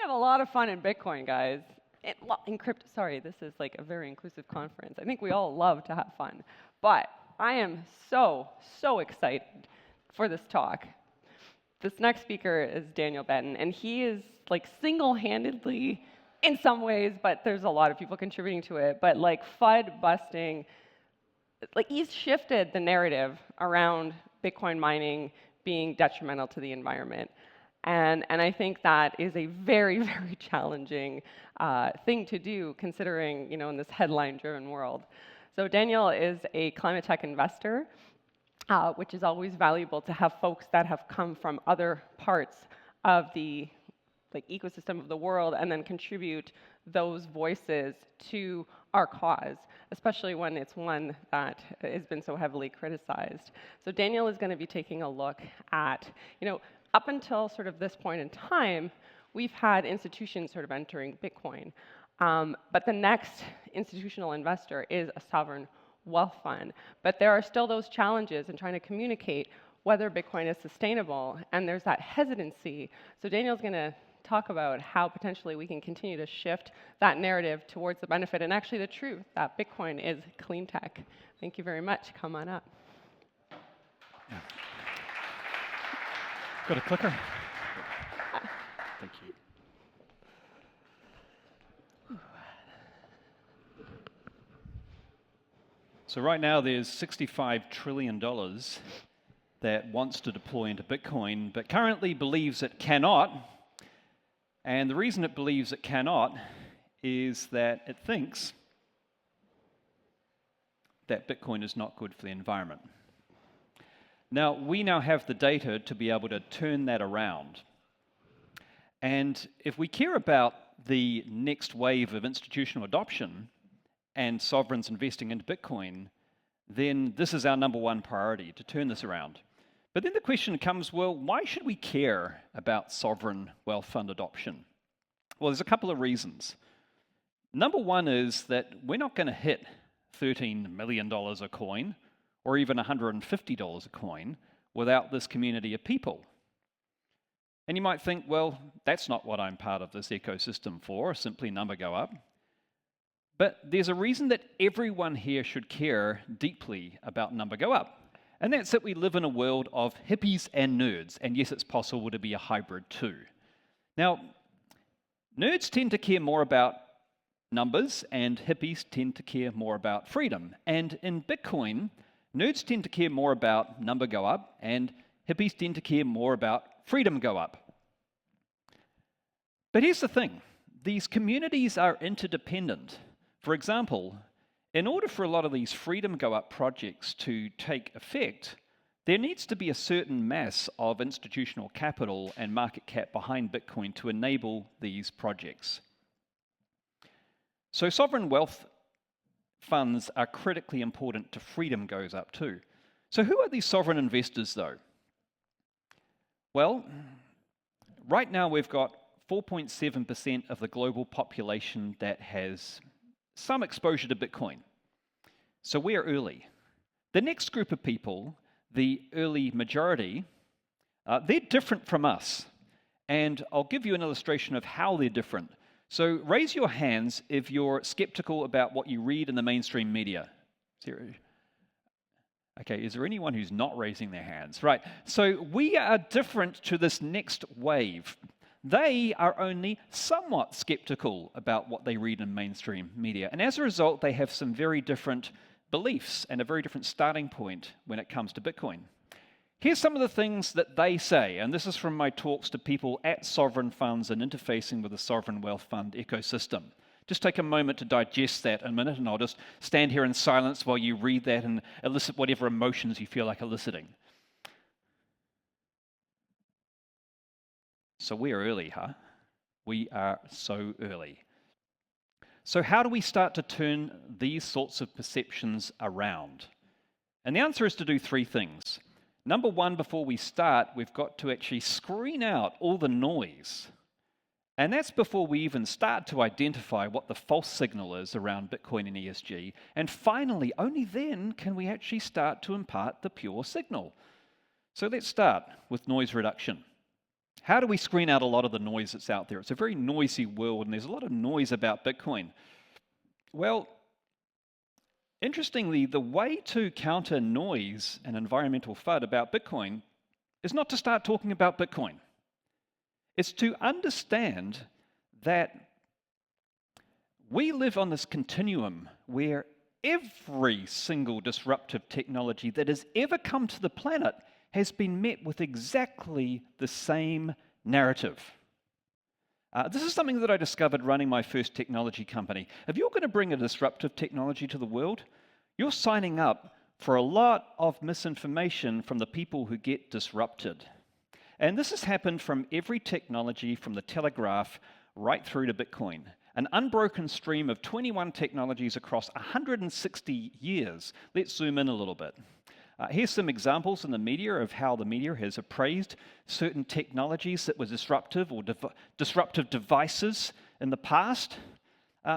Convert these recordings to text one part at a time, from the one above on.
have a lot of fun in Bitcoin, guys. In crypto, sorry, this is like a very inclusive conference. I think we all love to have fun. But I am so excited for this talk. This next speaker is Daniel Batten, and he is like single-handedly, in some ways, but there's a lot of people contributing to it, but like FUD busting, like he's shifted the narrative around Bitcoin mining being detrimental to the environment. And I think that is a very, very challenging thing to do, considering, in this headline-driven world. So Daniel is a Climatetech investor, which is always valuable to have folks that have come from other parts of the ecosystem of the world and then contribute those voices to our cause, especially when it's one that has been so heavily criticized. So Daniel is going to be taking a look at, up until sort of this point in time, we've had institutions sort of entering Bitcoin. But the next institutional investor is a sovereign wealth fund. But there are still those challenges in trying to communicate whether Bitcoin is sustainable, and there's that hesitancy. So Daniel's going to talk about how potentially we can continue to shift that narrative towards the benefit and actually the truth that Bitcoin is clean tech. Thank you very much. Come on up. Yeah. Got a clicker? Thank you. So right now there's $65 trillion that wants to deploy into Bitcoin, but currently believes it cannot. And the reason it believes it cannot is that it thinks that Bitcoin is not good for the environment. Now, we now have the data to be able to turn that around. And if we care about the next wave of institutional adoption and sovereigns investing into Bitcoin, then this is our number one priority, to turn this around. But then the question comes, well, why should we care about sovereign wealth fund adoption? Well, there's a couple of reasons. Number one is that we're not going to hit $13 million a coin or even $150 a coin without this community of people. And you might think, well, that's not what I'm part of this ecosystem for, simply number go up. But there's a reason that everyone here should care deeply about number go up. And that's that we live in a world of hippies and nerds. And yes, it's possible to be a hybrid too. Now, nerds tend to care more about numbers, and hippies tend to care more about freedom. And in Bitcoin, nerds tend to care more about number go up, and hippies tend to care more about freedom go up. But here's the thing. These communities are interdependent. For example, in order for a lot of these freedom go up projects to take effect, there needs to be a certain mass of institutional capital and market cap behind Bitcoin to enable these projects. So sovereign wealth funds are critically important to freedom goes up too. So who are these sovereign investors though? Well, right now we've got 4.7% of the global population that has some exposure to Bitcoin. So we're early. The next group of people, the early majority, they're different from us. And I'll give you an illustration of how they're different. So raise your hands if you're skeptical about what you read in the mainstream media. Okay, is there anyone who's not raising their hands? Right, so we are different to this next wave. They are only somewhat skeptical about what they read in mainstream media. And as a result, they have some very different beliefs and a very different starting point when it comes to Bitcoin. Here's some of the things that they say, and this is from my talks to people at sovereign funds and interfacing with the sovereign wealth fund ecosystem. Just take a moment to digest that in a minute, and I'll just stand here in silence while you read that and elicit whatever emotions you feel like eliciting. So we're early, huh? We are so early. So how do we start to turn these sorts of perceptions around? And the answer is to do three things. Number one, before we start, we've got to actually screen out all the noise. And that's before we even start to identify what the false signal is around Bitcoin and ESG. And finally, only then can we actually start to impart the pure signal. So let's start with noise reduction. How do we screen out a lot of the noise that's out there? It's a very noisy world, and there's a lot of noise about Bitcoin. Well, interestingly, the way to counter noise and environmental FUD about Bitcoin is not to start talking about Bitcoin. It's to understand that we live on this continuum where every single disruptive technology that has ever come to the planet has been met with exactly the same narrative. This is something that I discovered running my first technology company. If you're going to bring a disruptive technology to the world, you're signing up for a lot of misinformation from the people who get disrupted. And this has happened from every technology, from the telegraph right through to Bitcoin. An unbroken stream of 21 technologies across 160 years. Let's zoom in a little bit. Here's some examples in the media of how the media has appraised certain technologies that were disruptive or disruptive devices in the past.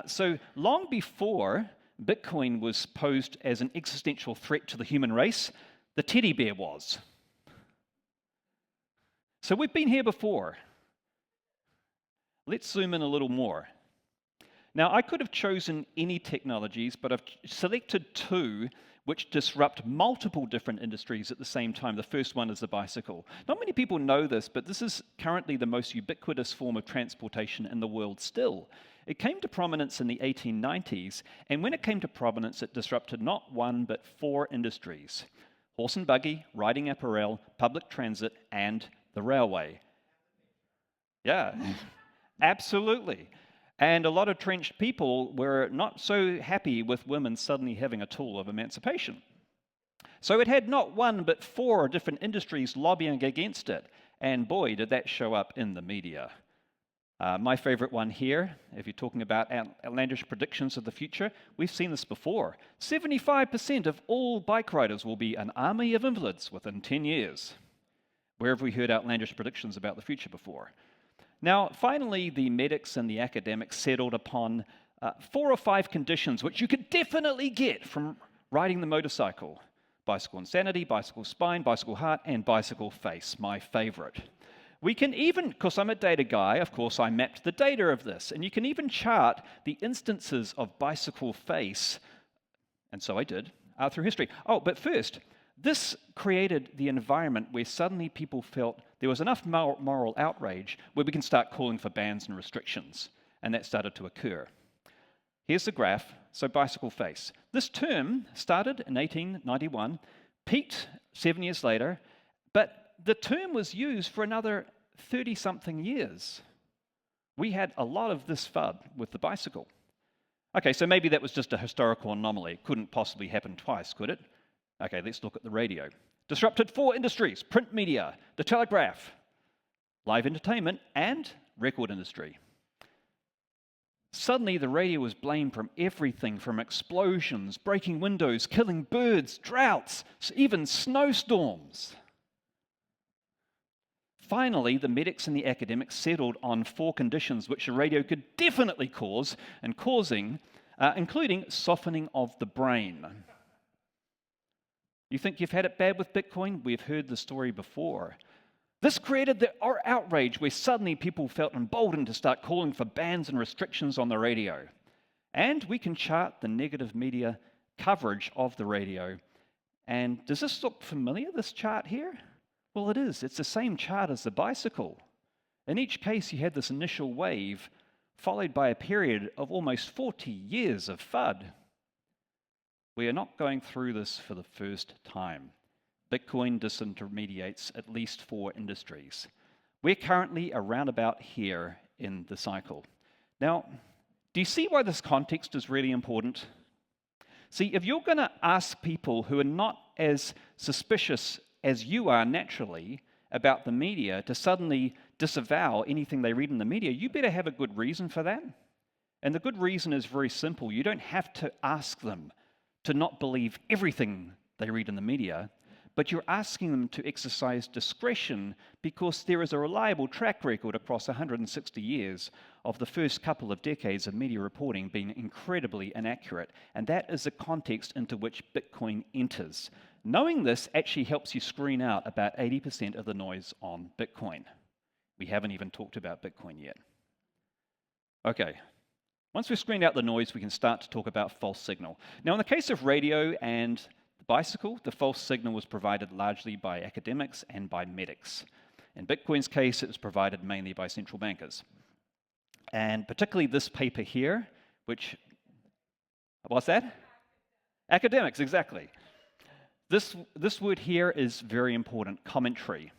So long before Bitcoin was posed as an existential threat to the human race, the teddy bear was. So we've been here before. Let's zoom in a little more. Now, I could have chosen any technologies, but I've selected two which disrupt multiple different industries at the same time. The first one is the bicycle. Not many people know this, but this is currently the most ubiquitous form of transportation in the world still. It came to prominence in the 1890s, and when it came to prominence, it disrupted not one, but four industries: horse and buggy, riding apparel, public transit, and the railway. Yeah, absolutely. And a lot of trenched people were not so happy with women suddenly having a tool of emancipation. So it had not one, but four different industries lobbying against it. And boy, did that show up in the media. My favorite one here, if you're talking about outlandish predictions of the future, we've seen this before. 75% of all bike riders will be an army of invalids within 10 years. Where have we heard outlandish predictions about the future before? Now, finally, the medics and the academics settled upon 4 or 5 conditions which you could definitely get from riding the motorcycle: bicycle insanity, bicycle spine, bicycle heart, and bicycle face, my favorite. We can even, because I'm a data guy, of course, I mapped the data of this, and you can even chart the instances of bicycle face, and so I did, through history. Oh, but first, this created the environment where suddenly people felt there was enough moral outrage where we can start calling for bans and restrictions, and that started to occur. Here's the graph. So bicycle face. This term started in 1891, peaked 7 years later, but the term was used for another 30-something years. We had a lot of this FUD with the bicycle. Okay, so maybe that was just a historical anomaly. It couldn't possibly happen twice, could it? Okay, let's look at the radio. Disrupted 4 industries: print media, the telegraph, live entertainment, and record industry. Suddenly, the radio was blamed from everything from explosions, breaking windows, killing birds, droughts, even snowstorms. Finally, the medics and the academics settled on 4 conditions which the radio could definitely cause, and including softening of the brain. You think you've had it bad with Bitcoin? We've heard the story before. This created the outrage where suddenly people felt emboldened to start calling for bans and restrictions on the radio. And we can chart the negative media coverage of the radio. And does this look familiar, this chart here? Well, it is. It's the same chart as the bicycle. In each case, you had this initial wave followed by a period of almost 40 years of FUD. We are not going through this for the first time. Bitcoin disintermediates at least 4 industries. We're currently around about here in the cycle. Now, do you see why this context is really important? See, if you're going to ask people who are not as suspicious as you are naturally about the media to suddenly disavow anything they read in the media, you better have a good reason for that. And the good reason is very simple. You don't have to ask them to not believe everything they read in the media, but you're asking them to exercise discretion because there is a reliable track record across 160 years of the first couple of decades of media reporting being incredibly inaccurate, and that is the context into which Bitcoin enters. Knowing this actually helps you screen out about 80% of the noise on Bitcoin. We haven't even talked about Bitcoin yet. Okay, once we've screened out the noise, we can start to talk about false signal. Now, in the case of radio and the bicycle, the false signal was provided largely by academics and by medics. In Bitcoin's case, it was provided mainly by central bankers. And particularly this paper here, which, what's that? Academics, exactly. This word here is very important, commentary.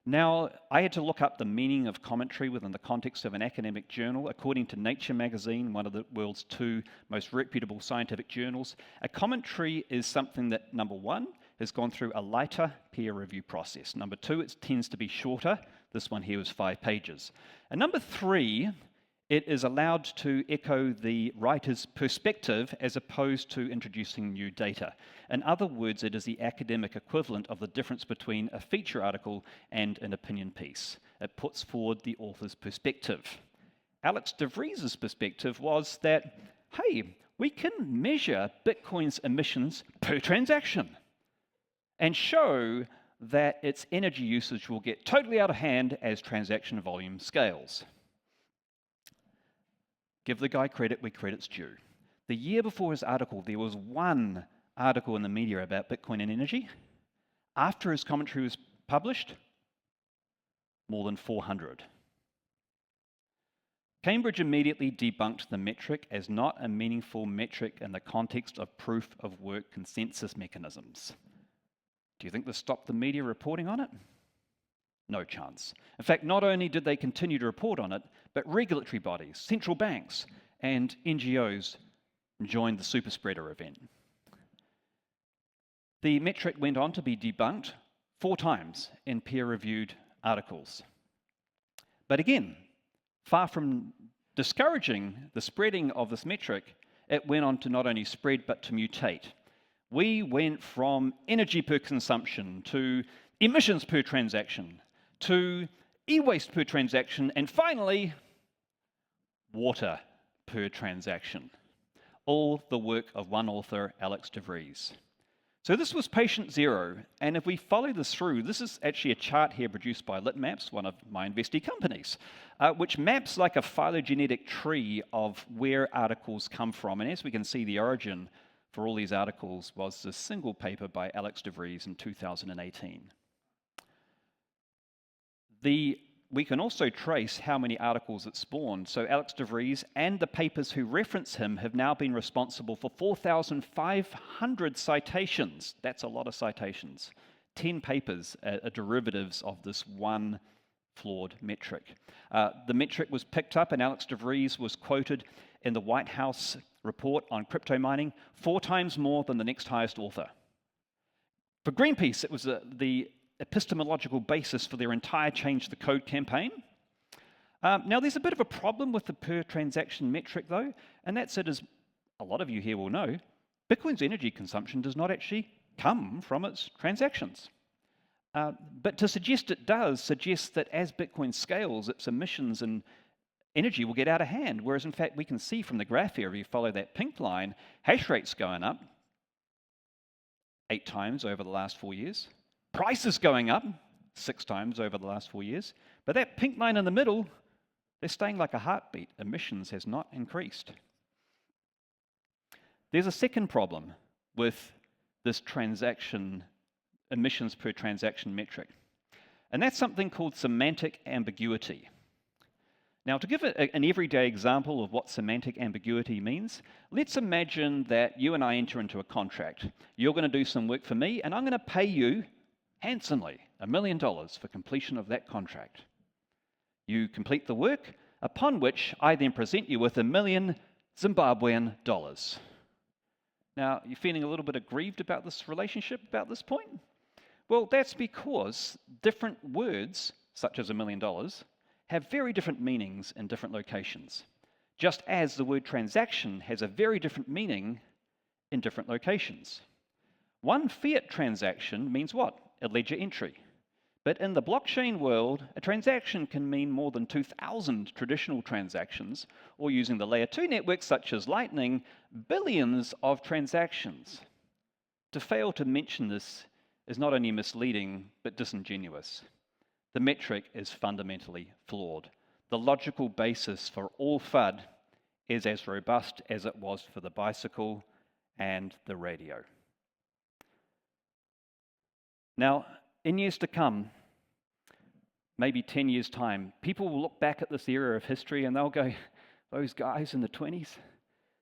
Now, I had to look up the meaning of commentary within the context of an academic journal. According to Nature magazine, one of the world's 2 most reputable scientific journals, a commentary is something that, number 1, has gone through a lighter peer review process. Number 2, it tends to be shorter. This one here was 5 pages. And number 3, it is allowed to echo the writer's perspective as opposed to introducing new data. In other words, it is the academic equivalent of the difference between a feature article and an opinion piece. It puts forward the author's perspective. Alex de Vries's perspective was that, hey, we can measure Bitcoin's emissions per transaction and show that its energy usage will get totally out of hand as transaction volume scales. Give the guy credit where credit's due. The year before his article, there was 1 article in the media about Bitcoin and energy. After his commentary was published, more than 400. Cambridge immediately debunked the metric as not a meaningful metric in the context of proof of work consensus mechanisms. Do you think this stopped the media reporting on it? No chance. In fact, not only did they continue to report on it, but regulatory bodies, central banks, and NGOs joined the super spreader event. The metric went on to be debunked 4 times in peer-reviewed articles. But again, far from discouraging the spreading of this metric, it went on to not only spread but to mutate. We went from energy per consumption to emissions per transaction to e-waste per transaction, and finally, water per transaction. All the work of one author, Alex de Vries. So this was patient 0, and if we follow this through, this is actually a chart here produced by Litmaps, one of my investee companies, which maps like a phylogenetic tree of where articles come from. And as we can see, the origin for all these articles was a single paper by Alex de Vries in 2018. We can also trace how many articles it spawned. So Alex de Vries and the papers who reference him have now been responsible for 4,500 citations. That's a lot of citations. 10 papers are derivatives of this one flawed metric. The metric was picked up, and Alex de Vries was quoted in the White House report on crypto mining 4 times more than the next highest author. For Greenpeace, it was the epistemological basis for their entire Change the Code campaign. Now, there's a bit of a problem with the per transaction metric, though, and that's it, as a lot of you here will know, Bitcoin's energy consumption does not actually come from its transactions. But to suggest it does suggests that as Bitcoin scales, its emissions and energy will get out of hand, whereas in fact we can see from the graph here, if you follow that pink line, hash rate's going up 8 times over the last 4 years. Prices going up 6 times over the last 4 years. But that pink line in the middle, they're staying like a heartbeat. Emissions has not increased. There's a second problem with this transaction, emissions per transaction metric. And that's something called semantic ambiguity. Now, to give an everyday example of what semantic ambiguity means, let's imagine that you and I enter into a contract. You're going to do some work for me, and I'm going to pay you handsomely, $1 million for completion of that contract. You complete the work, upon which I then present you with $1 million Zimbabwean dollars. Now, you're feeling a little bit aggrieved about this relationship, about this point? Well, that's because different words, such as $1 million, have very different meanings in different locations, just as the word transaction has a very different meaning in different locations. One fiat transaction means what? A ledger entry. But in the blockchain world, a transaction can mean more than 2,000 traditional transactions, or using the layer 2 networks such as Lightning, billions of transactions. To fail to mention this is not only misleading, but disingenuous. The metric is fundamentally flawed. The logical basis for all FUD is as robust as it was for the bicycle and the radio. Now, in years to come, maybe 10 years' time, people will look back at this era of history and they'll go, those guys in the 20s,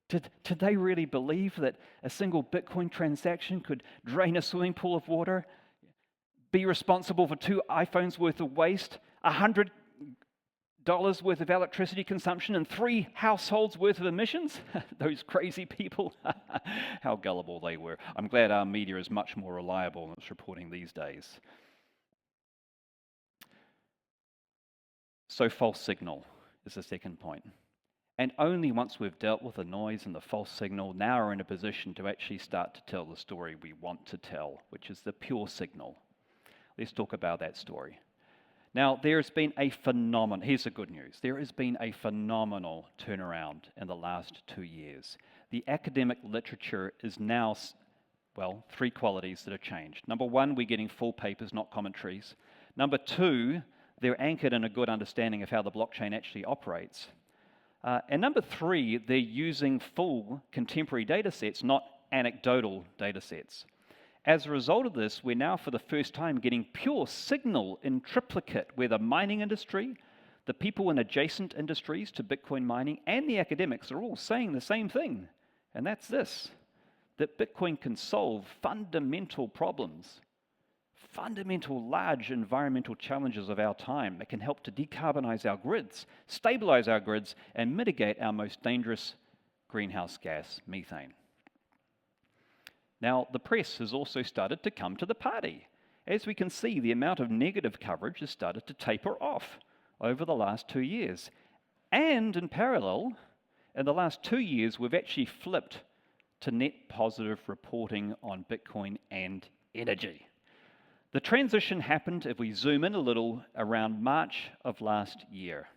did they really believe that a single Bitcoin transaction could drain a swimming pool of water, be responsible for 2 iPhones worth of waste, $100 worth of electricity consumption, and 3 households worth of emissions? Those crazy people. How gullible they were. I'm glad our media is much more reliable in its reporting these days. So false signal is the second point. And only once we've dealt with the noise and the false signal, now we're in a position to actually start to tell the story we want to tell, which is the pure signal. Let's talk about that story. Now, there's been a phenomenal, here's the good news, there has been a phenomenal turnaround in the last 2 years. The academic literature is now, well, 3 qualities that have changed. Number 1, we're getting full papers, not commentaries. Number 2, they're anchored in a good understanding of how the blockchain actually operates. And number 3, they're using full contemporary data sets, not anecdotal data sets. As a result of this, we're now for the first time getting pure signal in triplicate, where the mining industry, the people in adjacent industries to Bitcoin mining, and the academics are all saying the same thing. And that's this, that Bitcoin can solve fundamental problems, fundamental large environmental challenges of our time. It can help to decarbonize our grids, stabilize our grids, and mitigate our most dangerous greenhouse gas, methane. Now, the press has also started to come to the party. As we can see, the amount of negative coverage has started to taper off over the last 2 years. And in parallel, in the last 2 years, we've actually flipped to net positive reporting on Bitcoin and energy. The transition happened, if we zoom in a little, around March of last year.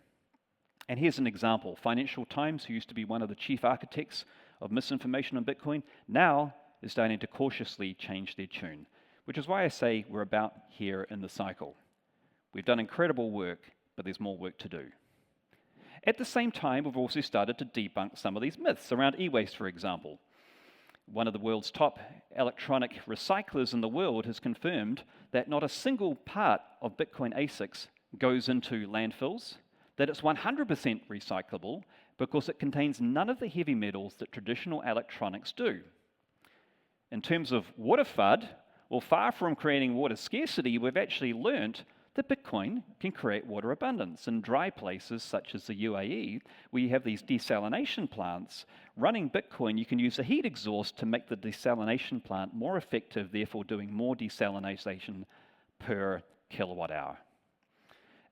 And here's an example. Financial Times, who used to be one of the chief architects of misinformation on Bitcoin, now is starting to cautiously change their tune, which is why I say we're about here in the cycle. We've done incredible work, but there's more work to do. At the same time, we've also started to debunk some of these myths around e-waste, for example. One of the world's top electronic recyclers in the world has confirmed that not a single part of Bitcoin ASICs goes into landfills, that it's 100% recyclable because it contains none of the heavy metals that traditional electronics do. In terms of water FUD, well, far from creating water scarcity, we've actually learnt that Bitcoin can create water abundance in dry places such as the UAE, where you have these desalination plants. Running Bitcoin, you can use a heat exhaust to make the desalination plant more effective, therefore doing more desalination per kilowatt hour.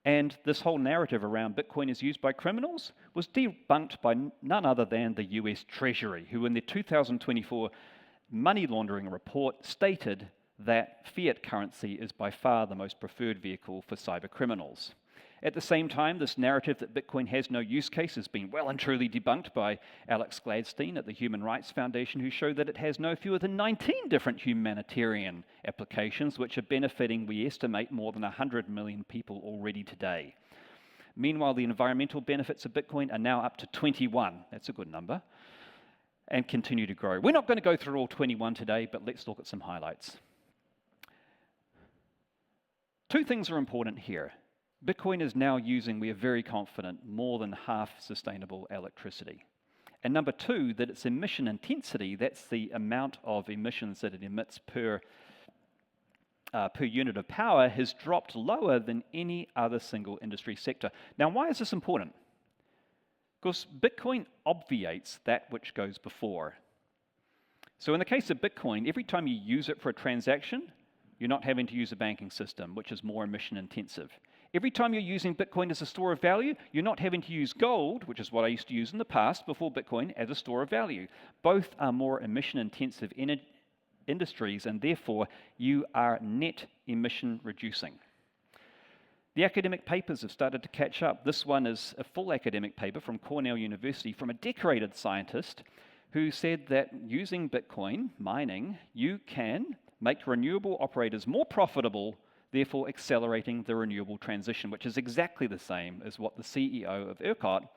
And this whole narrative around Bitcoin is used by criminals was debunked by none other than the US Treasury, who in their 2024 money laundering report stated that fiat currency is by far the most preferred vehicle for cyber criminals. At the same time, this narrative that Bitcoin has no use case has been well and truly debunked by Alex Gladstein at the Human Rights Foundation, who showed that it has no fewer than 19 different humanitarian applications, which are benefiting, we estimate, more than 100 million people already today. Meanwhile, the environmental benefits of Bitcoin are now up to 21. That's a good number. And continue to grow. We're not going to go through all 21 today, but let's look at some highlights. 2 things are important here. Bitcoin is now using, we are very confident, more than half sustainable electricity. And number 2, that its emission intensity, that's the amount of emissions that it emits per unit of power, has dropped lower than any other single industry sector. Now, why is this important? Because Bitcoin obviates that which goes before. So in the case of Bitcoin, every time you use it for a transaction, you're not having to use a banking system, which is more emission intensive. Every time you're using Bitcoin as a store of value, you're not having to use gold, which is what I used to use in the past before Bitcoin, as a store of value. Both are more emission intensive industries, and therefore you are net emission reducing. The academic papers have started to catch up. This one is a full academic paper from Cornell University from a decorated scientist who said that using Bitcoin mining, you can make renewable operators more profitable therefore accelerating the renewable transition, which is exactly the same as what the CEO of ERCOT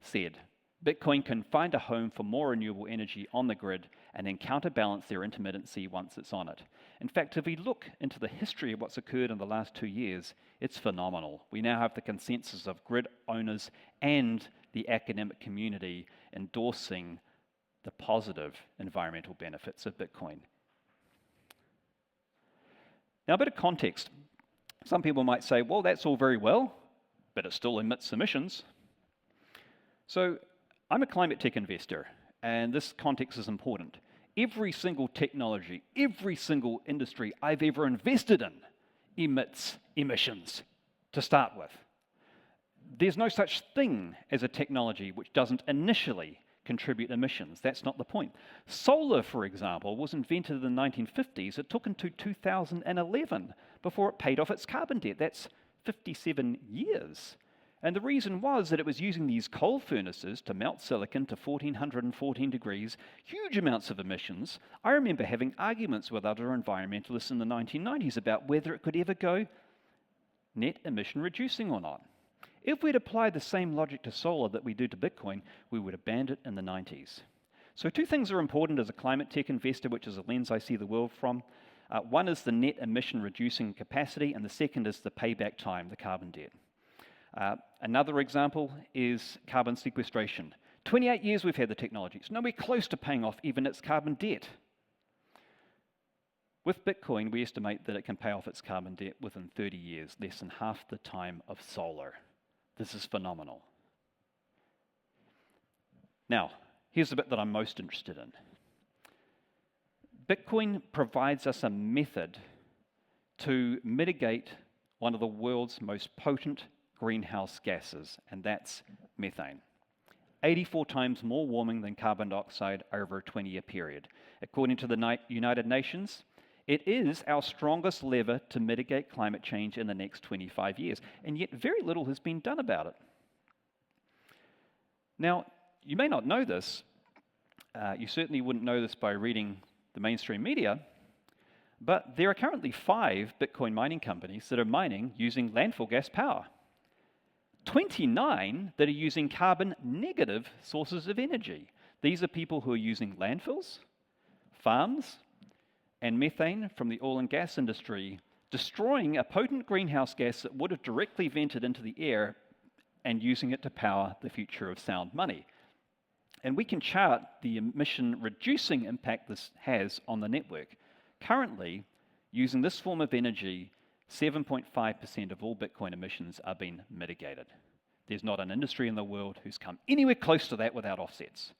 said. Bitcoin can find a home for more renewable energy on the grid and then counterbalance their intermittency once it's on it. In fact, if we look into the history of what's occurred in the last 2 years, it's phenomenal. We now have the consensus of grid owners and the academic community endorsing the positive environmental benefits of Bitcoin. Now, a bit of context. Some people might say, well, that's all very well, but it still emits emissions. So I'm a Climatetech investor, and this context is important. Every single technology, every single industry I've ever invested in emits emissions to start with. There's no such thing as a technology which doesn't initially contribute emissions. That's not the point. Solar, for example, was invented in the 1950s. It took until 2011 before it paid off its carbon debt. That's 57 years. And the reason was that it was using these coal furnaces to melt silicon to 1414 degrees, huge amounts of emissions. I remember having arguments with other environmentalists in the 1990s about whether it could ever go net emission reducing or not. If we'd applied the same logic to solar that we do to Bitcoin, we would have banned it in the 90s. So two things are important as a Climatetech investor, which is a lens I see the world from. One is the net emission reducing capacity, and the second is the payback time, the carbon debt. Another example is carbon sequestration. 28 years we've had the technology. It's nowhere close to paying off even its carbon debt. With Bitcoin, we estimate that it can pay off its carbon debt within 30 years, less than half the time of solar. This is phenomenal. Now, here's the bit that I'm most interested in. Bitcoin provides us a method to mitigate one of the world's most potent greenhouse gases, and that's methane. 84 times more warming than carbon dioxide over a 20-year period. According to the United Nations, it is our strongest lever to mitigate climate change in the next 25 years, and yet very little has been done about it. Now, you may not know this. You certainly wouldn't know this by reading the mainstream media, but there are currently 5 Bitcoin mining companies that are mining using landfill gas power. 29 that are using carbon negative sources of energy. These are people who are using landfills, farms, and methane from the oil and gas industry, destroying a potent greenhouse gas that would have directly vented into the air and using it to power the future of sound money. And we can chart the emission reducing impact this has on the network. Currently, using this form of energy, 7.5% of all Bitcoin emissions are being mitigated. There's not an industry in the world who's come anywhere close to that without offsets.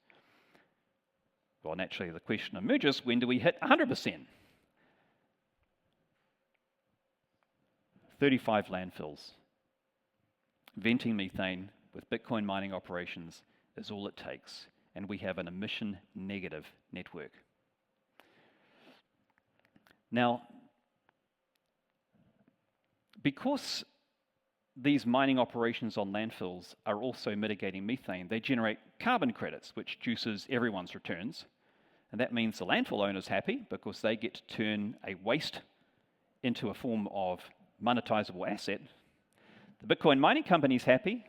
Well, naturally, the question emerges, when do we hit 100%? 35 landfills. Venting methane with Bitcoin mining operations is all it takes, and we have an emission negative network. Now, because these mining operations on landfills are also mitigating methane, they generate carbon credits, which juices everyone's returns. And that means the landfill owner's happy because they get to turn a waste into a form of monetizable asset. The Bitcoin mining company's happy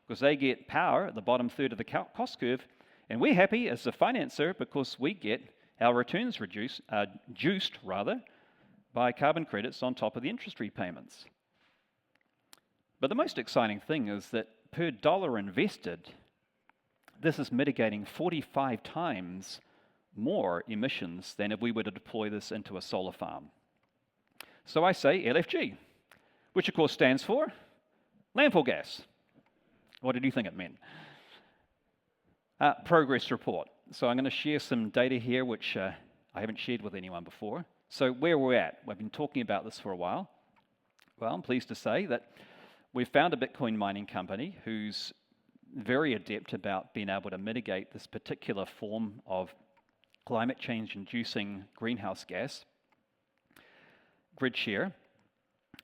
because they get power at the bottom third of the cost curve. And we're happy as the financer because we get our returns juiced by carbon credits on top of the interest repayments. But the most exciting thing is that per dollar invested, this is mitigating 45 times more emissions than if we were to deploy this into a solar farm. So I say LFG, which of course stands for landfill gas. What did you think it meant? Progress report. So I'm going to share some data here which I haven't shared with anyone before. So where we're at, we've been talking about this for a while. Well, I'm pleased to say that we've found a Bitcoin mining company who's very adept about being able to mitigate this particular form of climate change inducing greenhouse gas, GridShare.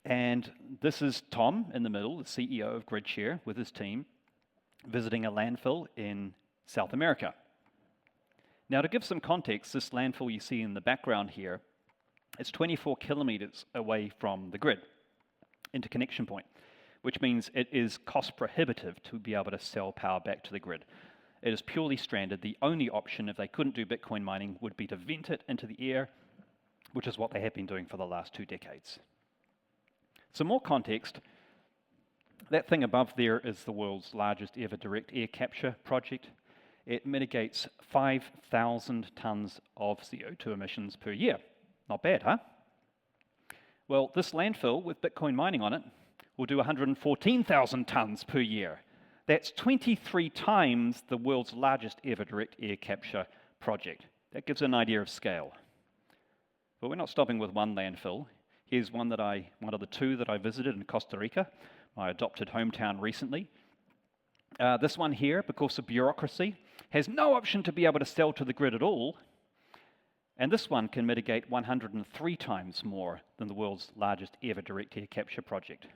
And this is Tom in the middle, the CEO of GridShare, with his team, visiting a landfill in South America. Now, to give some context, this landfill you see in the background here It's 24 kilometers away from the grid, interconnection point, which means it is cost prohibitive to be able to sell power back to the grid. It is purely stranded. The only option, if they couldn't do Bitcoin mining, would be to vent it into the air, which is what they have been doing for the last 2 decades. Some more context. That thing above there is the world's largest ever direct air capture project. It mitigates 5,000 tons of CO2 emissions per year. Not bad, huh? Well, this landfill with Bitcoin mining on it will do 114,000 tons per year. That's 23 times the world's largest ever direct air capture project. That gives an idea of scale. But we're not stopping with one landfill. Here's one of the 2 that I visited in Costa Rica, my adopted hometown recently. This one here, because of bureaucracy, has no option to be able to sell to the grid at all. And this one can mitigate 103 times more than the world's largest ever direct air capture project.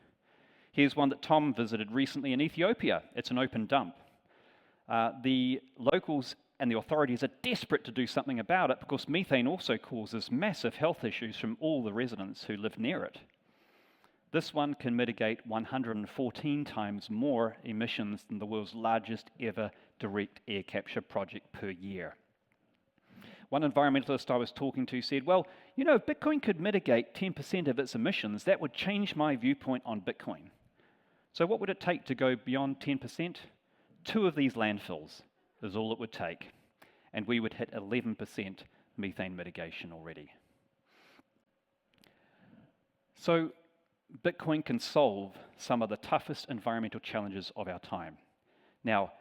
Here's one that Tom visited recently in Ethiopia. It's an open dump. The locals and the authorities are desperate to do something about it because methane also causes massive health issues from all the residents who live near it. This one can mitigate 114 times more emissions than the world's largest ever direct air capture project per year. One environmentalist I was talking to said, well, you know, if Bitcoin could mitigate 10% of its emissions, that would change my viewpoint on Bitcoin. So what would it take to go beyond 10%? 2 of these landfills is all it would take, and we would hit 11% methane mitigation already. So Bitcoin can solve some of the toughest environmental challenges of our time. Now,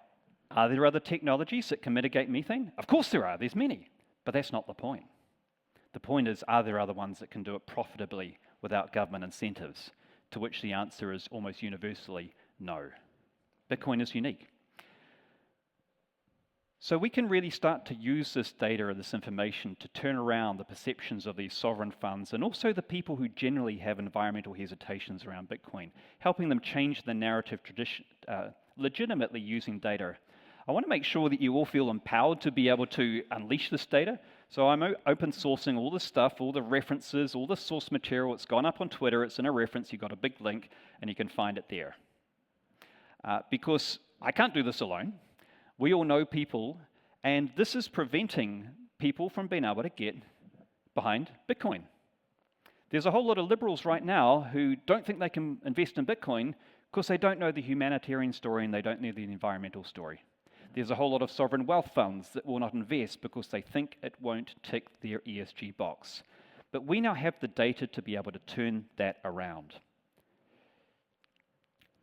are there other technologies that can mitigate methane? Of course there are, there's many, but that's not the point. The point is, are there other ones that can do it profitably without government incentives? To which the answer is almost universally no. Bitcoin is unique. So we can really start to use this data or this information to turn around the perceptions of these sovereign funds and also the people who generally have environmental hesitations around Bitcoin, helping them change the narrative legitimately using data. I want to make sure that you all feel empowered to be able to unleash this data. So I'm open sourcing all this stuff, all the references, all the source material. It's gone up on Twitter. It's in a reference. You've got a big link, and you can find it there. Because I can't do this alone. We all know people, and this is preventing people from being able to get behind Bitcoin. There's a whole lot of liberals right now who don't think they can invest in Bitcoin because they don't know the humanitarian story and they don't know the environmental story. There's a whole lot of sovereign wealth funds that will not invest because they think it won't tick their ESG box. But we now have the data to be able to turn that around.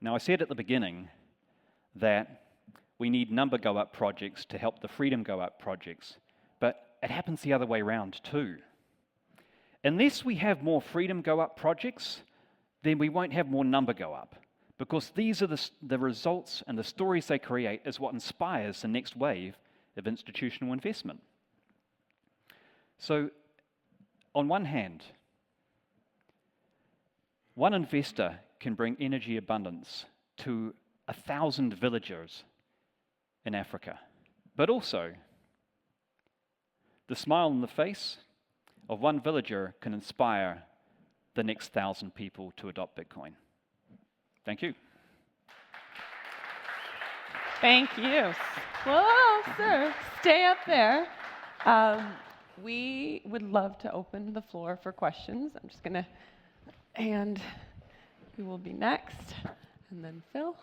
Now, I said at the beginning that we need number go up projects to help the freedom go up projects, but it happens the other way around too. Unless we have more freedom go up projects, then we won't have more number go up. Because these are the results and the stories they create is what inspires the next wave of institutional investment. So, on one hand, one investor can bring energy abundance to 1,000 villagers in Africa. But also, the smile on the face of one villager can inspire the next 1,000 people to adopt Bitcoin. Thank you. Thank you. Whoa, sir, stay up there. We would love to open the floor for questions. I'm just gonna, and who will be next? And then Phil.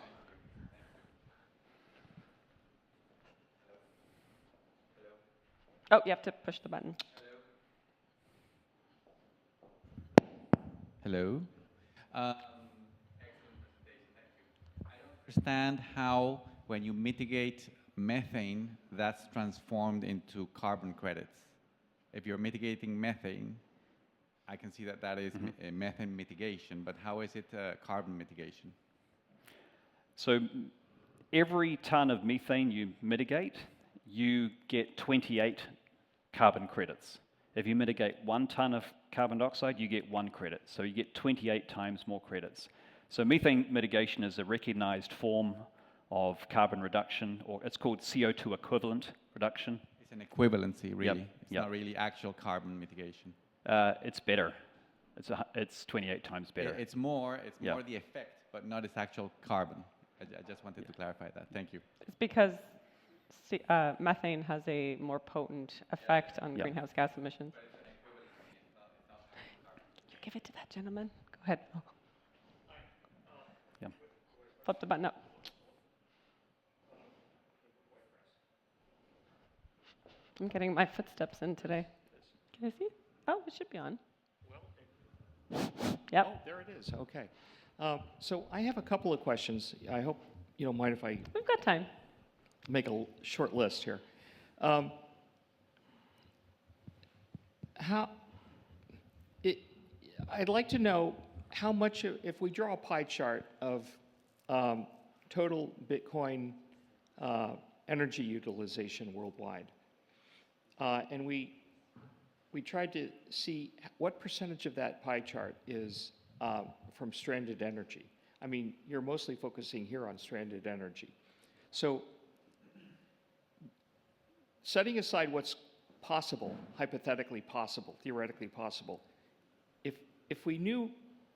Oh, you have to push the button. Hello. Understand how, when you mitigate methane, that's transformed into carbon credits. If you're mitigating methane, I can see that that is a methane mitigation, but how is it carbon mitigation? So every ton of methane you mitigate, you get 28 carbon credits. If you mitigate 1 ton of carbon dioxide, you get 1 credit. So you get 28 times more credits. So methane mitigation is a recognized form of carbon reduction, or it's called CO2 equivalent reduction. It's an equivalency, really. Yep. It's not really actual carbon mitigation. It's better. It's 28 times better. It's more Yeah. more the effect, but not its actual carbon. I just wanted to clarify that. Thank you. It's because methane has a more potent effect on Yeah. greenhouse gas emissions. You give it to that gentleman. Go ahead. Yeah. Flip the button up. I'm getting my footsteps in today. Can I see? Oh, it should be on. Yep. Oh, there it is. Okay. So I have a couple of questions. I hope you don't mind if I We've got time. make a short list here. I'd like to know how much, if we draw a pie chart of total Bitcoin energy utilization worldwide, and we tried to see what percentage of that pie chart is from stranded energy. I mean, you're mostly focusing here on stranded energy. So setting aside what's possible, hypothetically possible, theoretically possible, if we knew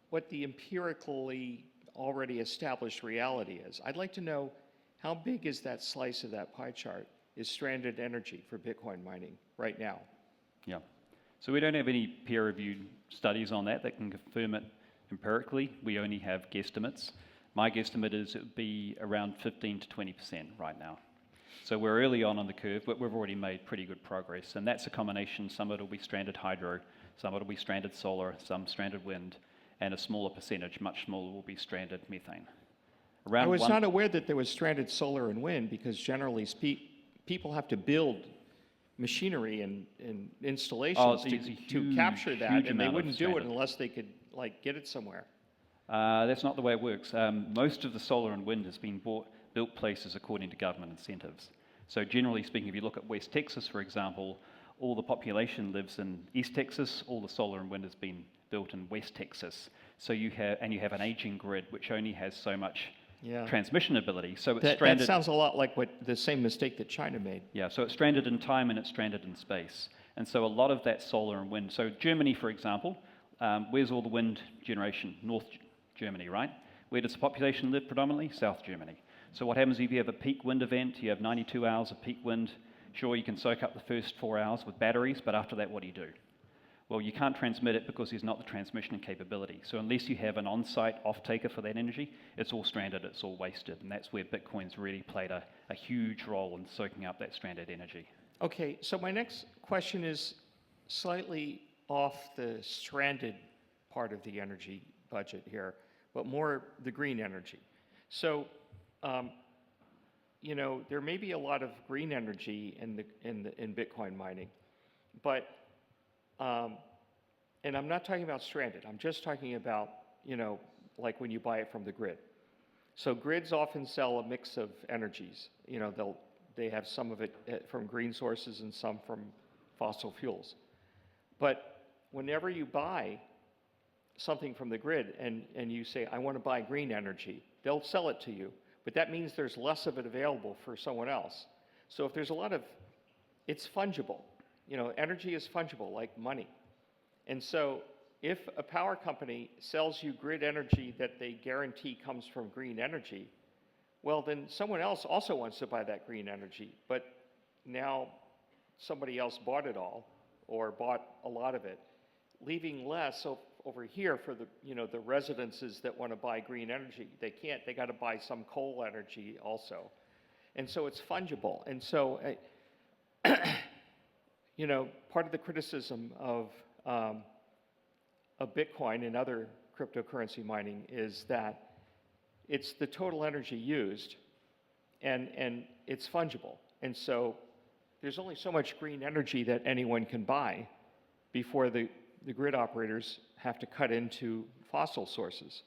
what the empirically already established reality is, I'd like to know how big is that slice of that pie chart is stranded energy for Bitcoin mining right now? Yeah. So we don't have any peer-reviewed studies on that can confirm it empirically. We only have guesstimates. My guesstimate is it would be around 15 to 20% right now. So we're early on the curve, but we've already made pretty good progress. And that's a combination. Some of it will be stranded hydro, some of it will be stranded solar, some stranded wind, and a smaller percentage, much smaller, will be stranded methane. I was not aware that there was stranded solar and wind because generally people have to build machinery and installations to capture that, and they wouldn't do it unless they could get it somewhere. That's not the way it works. Most of the solar and wind has been built places according to government incentives. So generally speaking, if you look at West Texas, for example, all the population lives in East Texas, all the solar and wind has been built in West Texas. So you have an aging grid which only has so much transmission ability. So it's stranded. That sounds a lot like the same mistake that China made. Yeah, so it's stranded in time and it's stranded in space. And so a lot of that solar and wind, so Germany, for example, where's all the wind generation? North Germany, right? Where does the population live predominantly? South Germany. So what happens if you have a peak wind event, you have 92 hours of peak wind, sure, you can soak up the first 4 hours with batteries, but after that, what do? Well, you can't transmit it because there's not the transmission capability. So unless you have an on-site off-taker for that energy, it's all stranded, it's all wasted. And that's where Bitcoin's really played a huge role in soaking up that stranded energy. Okay, so my next question is slightly off the stranded part of the energy budget here, but more the green energy. So, there may be a lot of green energy in Bitcoin mining, but and I'm not talking about stranded. I'm just talking about like when you buy it from the grid. So grids often sell a mix of energies. They have some of it from green sources and some from fossil fuels. But whenever you buy something from the grid and you say, I want to buy green energy, they'll sell it to you. But that means there's less of it available for someone else. So if there's it's fungible. Energy is fungible like money. And so if a power company sells you grid energy that they guarantee comes from green energy, well, then someone else also wants to buy that green energy. But now somebody else bought it all or bought a lot of it, leaving less over here for the residences that want to buy green energy. They can't. They got to buy some coal energy also. And so it's fungible. And so, part of the criticism of Bitcoin and other cryptocurrency mining is that it's the total energy used and it's fungible. And so there's only so much green energy that anyone can buy before the grid operators have to cut into fossil sources.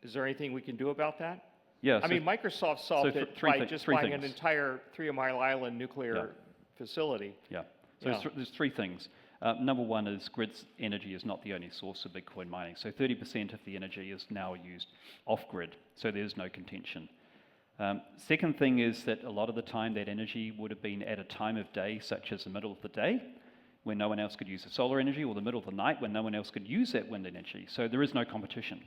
Is there anything we can do about that? Yeah. I mean, Microsoft solved it by just buying an entire 3 Mile Island nuclear facility. Yeah. So there's three things. Number one is grid energy is not the only source of Bitcoin mining. So 30% of the energy is now used off-grid. So there's no contention. Second thing is that a lot of the time that energy would have been at a time of day, such as the middle of the day. when no one else could use the solar energy, or the middle of the night when no one else could use that wind energy. So there is no competition.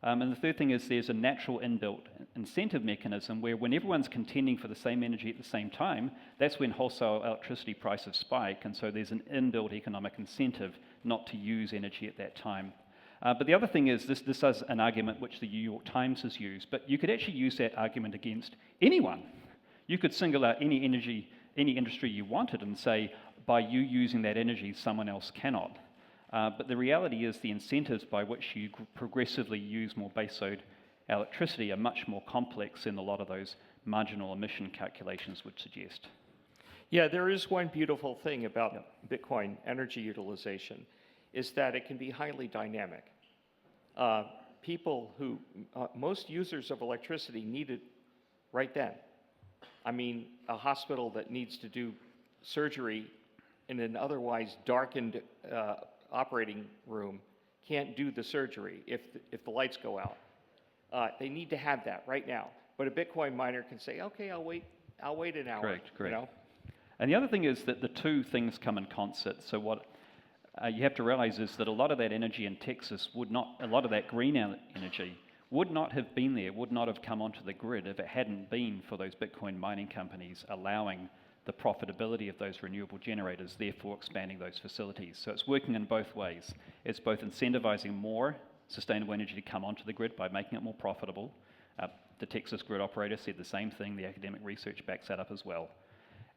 And the third thing is there's a natural inbuilt incentive mechanism where when everyone's contending for the same energy at the same time, that's when wholesale electricity prices spike, and so there's an inbuilt economic incentive not to use energy at that time. But the other thing is this is an argument which the New York Times has used, but you could actually use that argument against anyone. You could single out any industry you wanted and say, by you using that energy, someone else cannot. But the reality is the incentives by which you progressively use more baseload electricity are much more complex than a lot of those marginal emission calculations would suggest. Yeah, there is one beautiful thing about Bitcoin energy utilization, is that it can be highly dynamic. Most users of electricity need it right then. I mean, a hospital that needs to do surgery in an otherwise darkened operating room can't do the surgery if the lights go out. They need to have that right now. But a Bitcoin miner can say, okay, I'll wait an hour. Correct. You know? And the other thing is that the two things come in concert. So what you have to realize is that a lot of that energy in Texas a lot of that green energy would not have been there, would not have come onto the grid if it hadn't been for those Bitcoin mining companies allowing the profitability of those renewable generators, therefore expanding those facilities. So it's working in both ways. It's both incentivizing more sustainable energy to come onto the grid by making it more profitable. The Texas grid operator said the same thing. The academic research backs that up as well.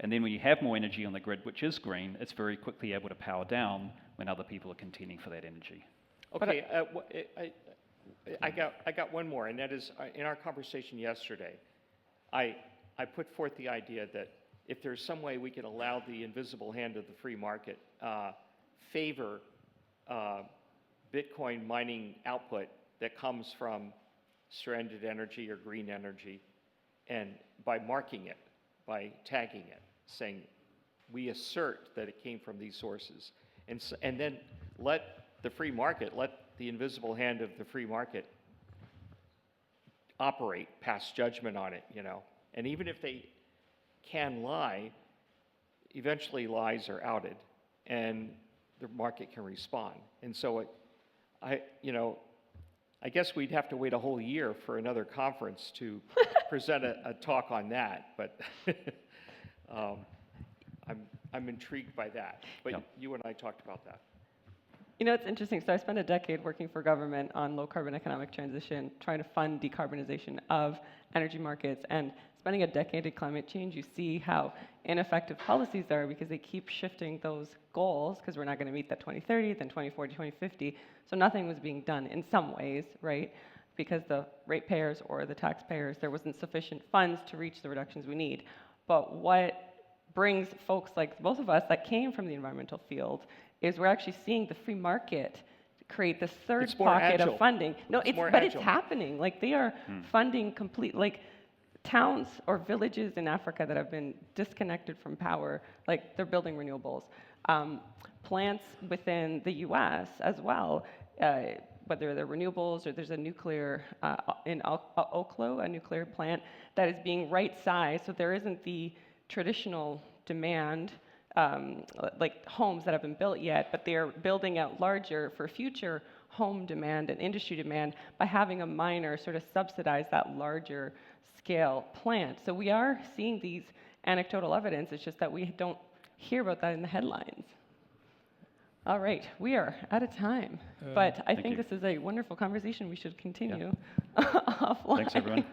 And then when you have more energy on the grid, which is green, it's very quickly able to power down when other people are contending for that energy. Okay, I got one more, and that is, in our conversation yesterday, I put forth the idea that if there's some way we can allow the invisible hand of the free market favor Bitcoin mining output that comes from stranded energy or green energy, and by marking it, by tagging it, saying we assert that it came from these sources, and then let the free market, let the invisible hand of the free market operate, pass judgment on it, you know. And even if they can lie, eventually lies are outed, and the market can respond. And so I guess we'd have to wait a whole year for another conference to present a talk on that, but I'm intrigued by that. But you and I talked about that. You know, it's interesting. So I spent a decade working for government on low-carbon economic transition, trying to fund decarbonization of energy markets. And spending a decade in climate change, you see how ineffective policies are because they keep shifting those goals, because we're not going to meet that 2030, then 2040, 2050. So nothing was being done in some ways, right? Because the ratepayers or the taxpayers, there wasn't sufficient funds to reach the reductions we need. But what brings folks like both of us that came from the environmental field is we're actually seeing the free market create this third pocket of funding. No, it's happening. Like they are funding like towns or villages in Africa that have been disconnected from power, like they're building renewables. Plants within the U.S. as well, whether they're renewables or there's a nuclear, in Oklo, a nuclear plant that is being right-sized, so there isn't the traditional demand, like homes that have been built yet, but they're building out larger for future home demand and industry demand by having a miner sort of subsidize that larger scale plant. So we are seeing these anecdotal evidence, it's just that we don't hear about that in the headlines. All right, we are out of time, but I think this is a wonderful conversation we should continue offline. Thanks, everyone.